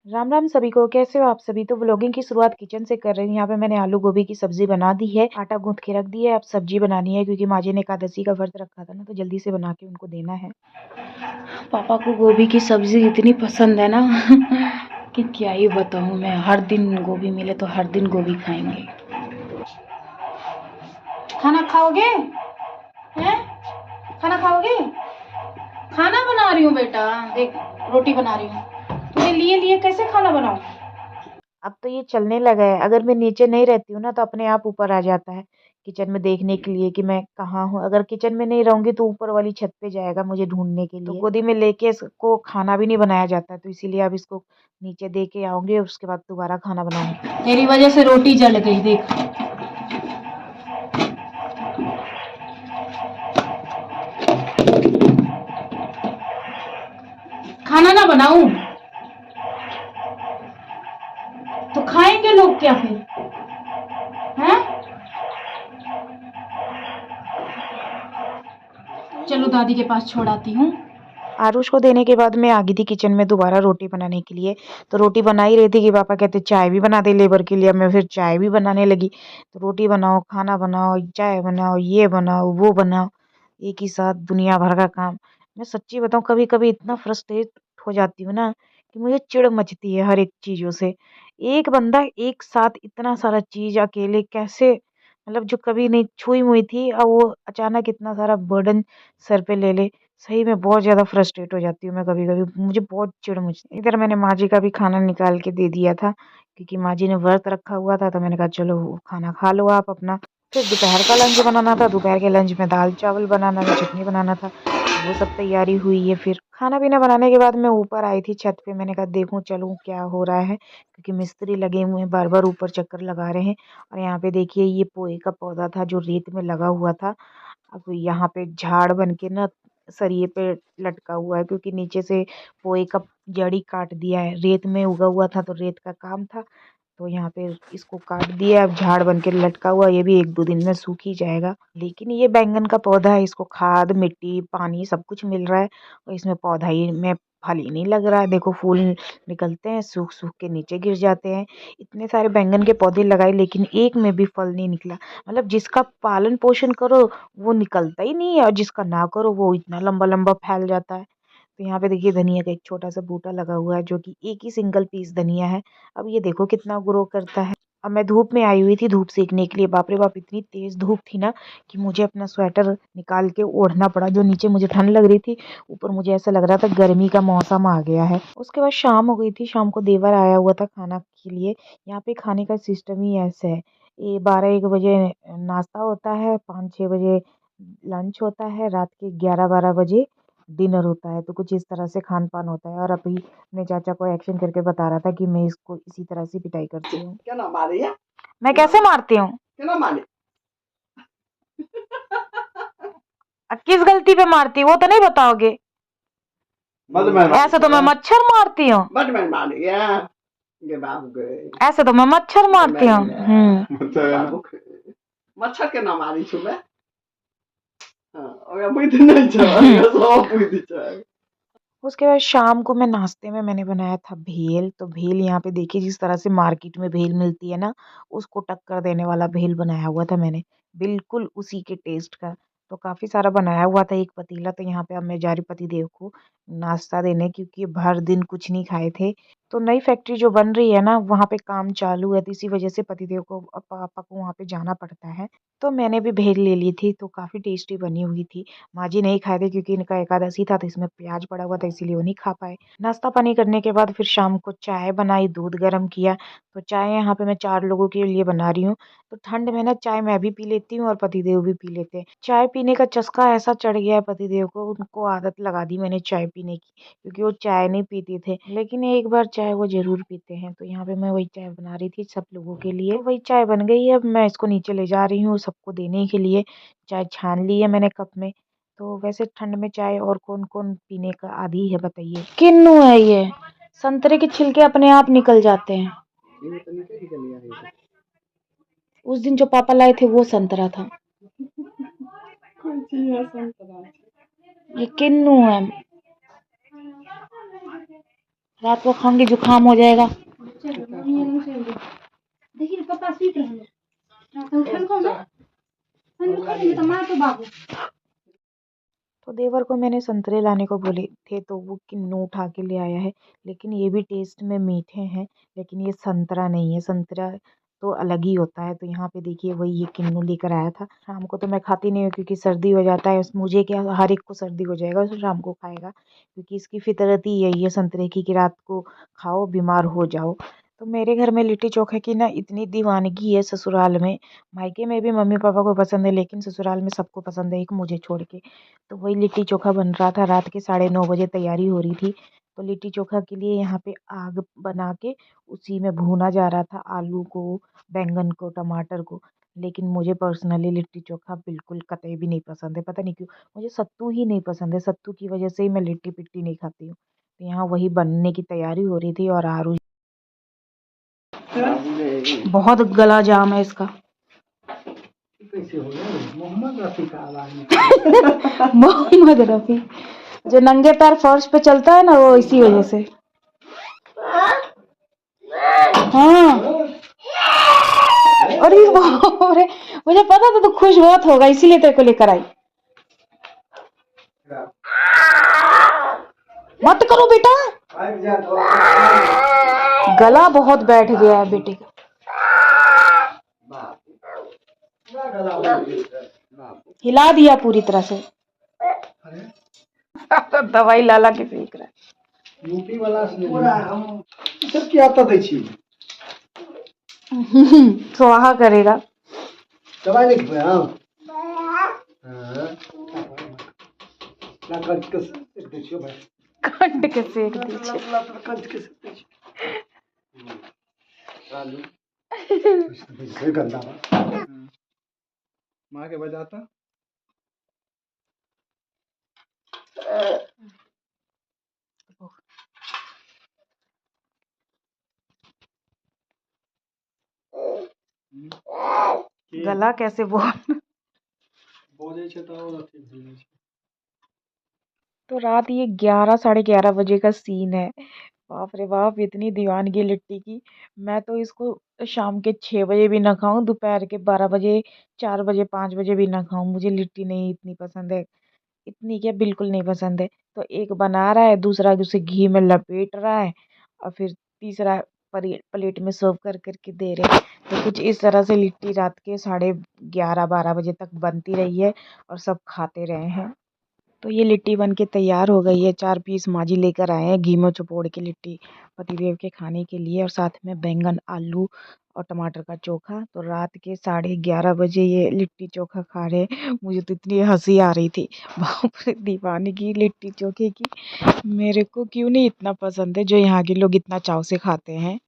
राम राम सभी को। कैसे हो आप सभी। तो व्लॉगिंग की शुरुआत किचन से कर रही हूँ। यहाँ पे मैंने आलू गोभी की सब्जी बना दी है, आटा गूंथ के रख दिया है। अब सब्जी बनानी है क्योंकि माँ जी ने एकादशी का व्रत रखा था ना, तो जल्दी से बना के उनको देना है। पापा को गोभी की सब्जी इतनी पसंद है ना कि क्या ही बताऊँ मैं। हर दिन गोभी मिले तो हर दिन गोभी खाएंगे। खाना खाओगे हैं? खाना खाओगे? खाना बना रही हूँ बेटा, देख रोटी बना रही हूँ। तुम्हें लिए लिए कैसे खाना बनाऊं? अब तो ये चलने लगा है। अगर मैं नीचे नहीं रहती हूँ ना तो अपने आप ऊपर आ जाता है किचन में देखने के लिए कि मैं कहाँ हूँ। अगर किचन में नहीं रहूंगी तो ऊपर वाली छत पे जाएगा मुझे ढूंढने के लिए। तो गोदी में लेके इसको खाना भी नहीं बनाया जाता है, तो इसीलिए अब इसको नीचे दे के आऊंगी, उसके बाद दोबारा खाना बनाऊंगी। तेरी वजह से रोटी जल गई देख। खाना ना बनाऊं तो खाएंगे लोग क्या फिर हैं? चलो दादी के पास छोड़ आती हूँ। आरुष को देने के बाद मैं आ गई थी किचन में दोबारा रोटी बनाने के लिए। तो रोटी बना ही रही थी कि पापा कहते चाय भी बना दे लेबर के लिए। मैं फिर चाय भी बनाने लगी। तो रोटी बनाओ, खाना बनाओ, चाय बनाओ, ये बनाओ, वो बनाओ, एक ही साथ दुनिया भर का काम। मैं सच्ची बताऊं, कभी कभी इतना फ्रस्ट्रेट हो जाती हूँ ना कि मुझे चिढ़ मचती है हर एक चीजों से। एक बंदा एक साथ इतना सारा चीज अकेले कैसे, मतलब जो कभी नहीं छुई मुई थी अब वो अचानक इतना सारा बर्डन सर पे ले ले। सही में बहुत ज़्यादा फ्रस्ट्रेट हो जाती हूँ मैं कभी-कभी, मुझे बहुत चिढ़ मचती है। इधर मैंने माँ जी का भी खाना निकाल के दे दिया था क्योंकि माँ जी ने व्रत रखा हुआ था, तो मैंने कहा चलो खाना खा लो आप अपना। फिर दोपहर का लंच बनाना था, दोपहर के लंच में दाल-चावल बनाना था, चटनी बनाना था, वो सब तैयारी हुई है। फिर खाना-पीना बनाने के बाद मैं ऊपर आई थी छत पे, मैंने कहा देखूँ चलूँ क्या हो रहा है क्योंकि मिस्त्री लगे हुए हैं, बार-बार ऊपर चक्कर लगा रहे हैं। और यहाँ पे देखिए ये पोए का पौधा था जो रेत में लगा हुआ था, अब यहाँ पे झाड़ बन के ना सरिये पे लटका हुआ है क्योंकि नीचे से पोए का जड़ी काट दिया है। रेत में उगा हुआ था तो रेत का काम था, तो यहाँ पे इसको काट दिया। अब झाड़ बन के लटका हुआ, ये भी 1-2 दिन में सूख ही जाएगा। लेकिन ये बैंगन का पौधा है, इसको खाद, मिट्टी, पानी सब कुछ मिल रहा है और इसमें पौधा ही में फल ही नहीं लग रहा है। देखो फूल निकलते हैं, सूख सूख के नीचे गिर जाते हैं। इतने सारे बैंगन के पौधे लगाए लेकिन एक में भी फल नहीं निकला। मतलब जिसका पालन पोषण करो वो निकलता ही नहीं है और जिसका ना करो वो इतना लंबा लंबा फैल जाता है। तो यहाँ पे देखिए धनिया का एक छोटा सा बूटा लगा हुआ है जो कि एक ही सिंगल पीस धनिया है। अब ये देखो कितना ग्रो करता है। अब मैं धूप में आई हुई थी धूप सेकने के लिए। बाप रे बाप, इतनी तेज धूप थी ना कि मुझे अपना स्वेटर निकाल के ओढ़ना पड़ा। जो नीचे मुझे ठंड लग रही थी, ऊपर मुझे ऐसा लग रहा था गर्मी का मौसम आ गया है। उसके बाद शाम हो गई थी, शाम को देवर आया हुआ था खाना के लिए। यहाँ पे खाने का सिस्टम ही ऐसे है, ये 12-1 बजे नाश्ता होता है, 5-6 बजे लंच होता है, रात के 11-12 बजे डिनर होता है। तो कुछ इस तरह से खान पान होता है। और अभी अपने चाचा को एक्शन करके बता रहा था कि मैं इसको इसी तरह से पिटाई करती हूँ। क्या ना मारे या? मैं कैसे मारती हूँ? क्या ना मारे? किस गलती पे मारती हूँ वो तो नहीं बताओगे? ऐसे तो मैं मच्छर मारती हूँ। बट मैं मारे या? ये बाबू गए। ऐसे तो मैं मच्छर मारती हूँ। मच्छर के ना मारी छू मैं। हाँ, और अब इतने नहीं चला, सब बुद्धि चला। उसके बाद शाम को मैं नाश्ते में मैंने बनाया था भेल। तो भेल यहाँ पे देखिए जिस तरह से मार्केट में भेल मिलती है ना, उसको टक्कर देने वाला भेल बनाया हुआ था मैंने, बिल्कुल उसी के टेस्ट का। तो काफ़ी सारा बनाया हुआ था एक पतीला। तो यहाँ पे अब मैं जा रही पतिदेव को नाश्ता देने क्योंकि भर दिन कुछ नहीं खाए थे। तो नई फैक्ट्री जो बन रही है ना वहाँ पे काम चालू है, तो इसी वजह से पतिदेव को और पापा को वहाँ पे जाना पड़ता है। तो मैंने भी भेल ले ली थी, तो काफ़ी टेस्टी बनी हुई थी। माँ जी नहीं खाए थे क्योंकि इनका एकादशी था, तो इसमें प्याज पड़ा हुआ था इसीलिए वो नहीं खा पाए। नाश्ता पानी करने के बाद फिर शाम को चाय बनाई, दूध गर्म किया। तो चाय यहाँ पे मैं 4 लोगों के लिए बना रही हूँ। तो ठंड में ना चाय मैं भी पी लेती हूँ और पतिदेव भी पी लेते हैं। चाय पीने का चस्का ऐसा चढ़ गया है पतिदेव को, उनको आदत लगा दी मैंने चाय पीने की क्योंकि वो चाय नहीं पीते थे, लेकिन एक बार चाय वो जरूर पीते हैं। तो यहाँ पे मैं वही चाय बना रही थी सब लोगों के लिए। तो वही चाय बन गई है, अब मैं इसको नीचे ले जा रही हूँ सबको देने के लिए। चाय छान ली है मैंने कप में। तो वैसे ठंड में चाय और कौन-कौन पीने का आदी है बताइए? किन्नू है ये, संतरे के छिलके अपने आप निकल जाते हैं। उस दिन जो पापा लाए थे वो संतरा था। ये किन्नू है। रात को खाऊंगी जुकाम हो जाएगा। देखिए पापा स्वीट रहने तो देवर को मैंने संतरे लाने को बोले थे तो वो किन्नू उठा के ले आया है, लेकिन ये भी टेस्ट में मीठे हैं, लेकिन ये संतरा नहीं है। संतरा तो अलग ही होता है। तो यहाँ पे देखिए वही ये किन्नू लेकर आया था। शाम को तो मैं खाती नहीं हूँ क्योंकि सर्दी हो जाता है। मुझे क्या, हर एक को सर्दी हो जाएगा, उसे शाम को खाएगा क्योंकि इसकी फितरत ही यही है संतरे की कि रात को खाओ बीमार हो जाओ। तो मेरे घर में लिट्टी चोखा की ना इतनी दीवानगी है ससुराल में। मायके में भी मम्मी पापा को पसंद है, लेकिन ससुराल में सबको पसंद है, एक मुझे छोड़ के। तो वही लिट्टी चोखा बन रहा था। रात के 9:30 बजे तैयारी हो रही थी। तो लिट्टी चोखा के लिए यहाँ पे आग बना के उसी में भूना जा रहा था आलू को, बैंगन को, टमाटर को। लेकिन मुझे पर्सनली लिट्टी चोखा बिल्कुल कतई भी नहीं पसंद है। पता नहीं क्यों, मुझे सत्तू ही नहीं पसंद है। सत्तू की वजह से ही मैं लिट्टी पिट्टी नहीं खाती हूँ। तो यहाँ वही बनने की तैयारी हो रही थी और आरू बहुत गला जाम है इसका। कैसे हो गया मोहम्मद रफी का आवाज मोहम्मद रफी जो नंगे पैर फर्श पे चलता है ना, वो इसी वजह से। हाँ, अरे बाप रे, मुझे पता था तू खुश बहुत होगा, इसीलिए तेरे को लेकर आई। मत करो बेटा, गला बहुत बैठ गया है बेटे का। हिला दिया पूरी तरह से। दवाई लाला के फेंक रहा है। यूपी वाला सब क्या आता दै छी स्वाहा करेगा। दवाई नहीं खाया ना कंठ के सेक दै छियो भाई, कंठ के सेक दीजिए। कंठ के सेक दै छियो आलू से गंदा बा मां के बजाता गला कैसे बोले छे तो और अथी भइल छै। तो रात ये 11 साढ़े 11 बजे का सीन है। बाप रे बाप, इतनी दीवानगी लिट्टी की। मैं तो इसको शाम के 6 बजे भी ना खाऊं, दोपहर के 12 बजे, 4 बजे, 5 बजे भी ना खाऊं, मुझे लिट्टी नहीं इतनी पसंद है। इतनी क्या, बिल्कुल नहीं पसंद है। तो एक बना रहा है, दूसरा उसे घी में लपेट रहा है और फिर तीसरा प्लेट में सर्व कर करके दे रहे हैं। तो कुछ इस तरह से लिट्टी रात के 11:30 12 बजे तक बनती रही है और सब खाते रहे हैं। तो ये लिट्टी बन के तैयार हो गई है। 4 पीस माँ जी लेकर आए हैं घी में चुपोड़ के लिट्टी पतिदेव के खाने के लिए, और साथ में बैंगन, आलू और टमाटर का चोखा। तो रात के 11:30 बजे ये लिट्टी चोखा खा रहे हैं। मुझे तो इतनी हंसी आ रही थी, बाप रे, दीवानगी लिट्टी चोखे की। मेरे को क्यों नहीं इतना पसंद है जो यहाँ के लोग इतना चाव से खाते हैं।